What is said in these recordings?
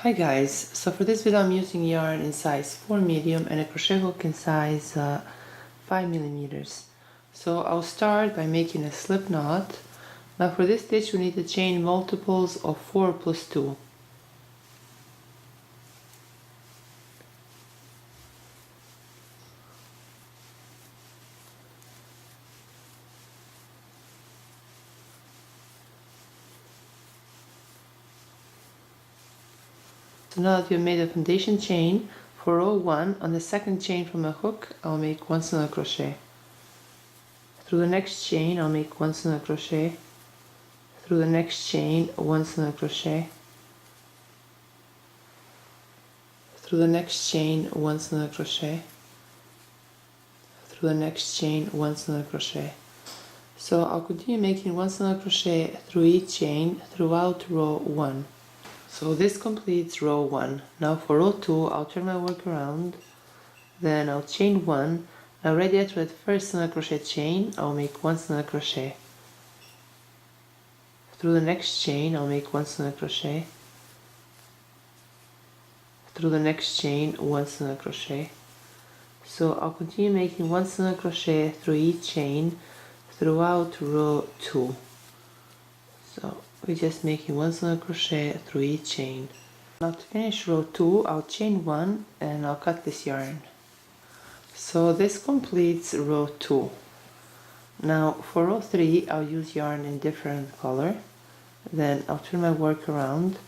Hi guys, so for this video I'm using yarn in size 4 medium and a crochet hook in size 5 millimeters. So I'll start by making a slip knot. Now for this stitch we need to chain multiples of 4 plus 2. So now that we've made a foundation chain, for row 1 on the second chain from a hook I'll make 1 single crochet. Through the next chain I'll make 1 single crochet. Through the next chain 1 single crochet. Through the next chain 1 single crochet. Through the next chain 1 single crochet. So I'll continue making 1 single crochet through each chain throughout row 1. So this completes row 1. Now for row 2 I'll turn my work around, then I'll chain 1. Now right after the first single crochet chain I'll make 1 single crochet. Through the next chain I'll make 1 single crochet. Through the next chain 1 single crochet. So I'll continue making 1 single crochet through each chain throughout row 2. So we're just making 1 single crochet through each chain. Now to finish row 2 I'll chain 1 and I'll cut this yarn. So this completes row 2. Now for row 3 I'll use yarn in different color. Then I'll turn my work around.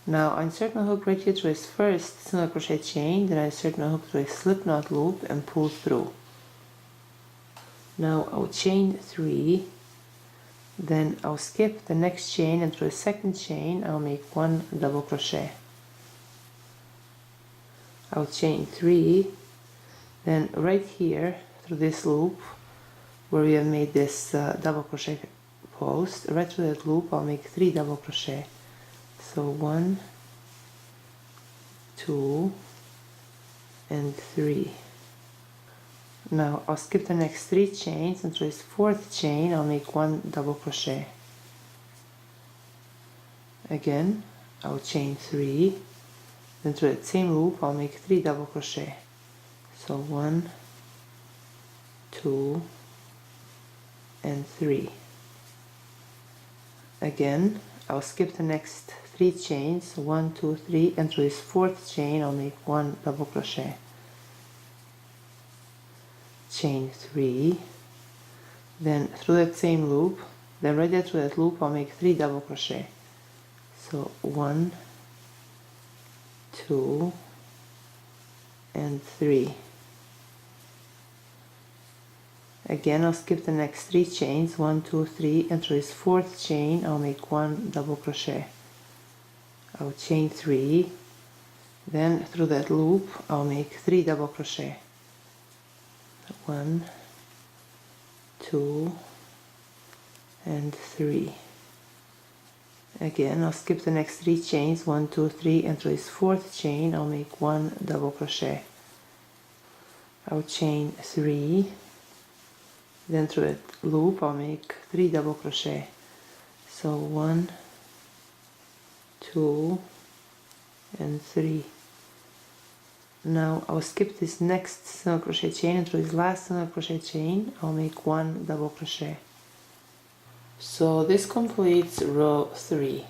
Now I insert my hook right here through this first single crochet chain, then I insert my hook through a slip knot loop and pull through. Now I'll chain 3, then I'll skip the next chain and through a second chain I'll make 1 double crochet. I'll chain 3, then right here through this loop where we have made this double crochet post, right through that loop I'll make 3 double crochet. So 1, 2 and 3. Now I'll skip the next 3 chains and through this fourth chain I'll make 1 double crochet. Again I'll chain 3, then through that same loop I'll make 3 double crochet. So 1, 2 and 3. Again I'll skip the next 3 chains, 1, 2, 3, and through this fourth chain I'll make 1 double crochet. Chain 3, then through that same loop, then right there through that loop I'll make 3 double crochet. So 1, 2 and 3. Again I'll skip the next 3 chains, 1, 2, 3, and through this fourth chain I'll make 1 double crochet. I'll chain 3, then through that loop I'll make 3 double crochet. 1, 2 and 3. Again I'll skip the next 3 chains, 1, 2, 3, and through this fourth chain I'll make 1 double crochet. I'll chain 3, then through that loop I'll make 3 double crochet. So 1, 2 and 3. Now I'll skip this next single crochet chain and through this last single crochet chain I'll make 1 double crochet. So this completes row 3.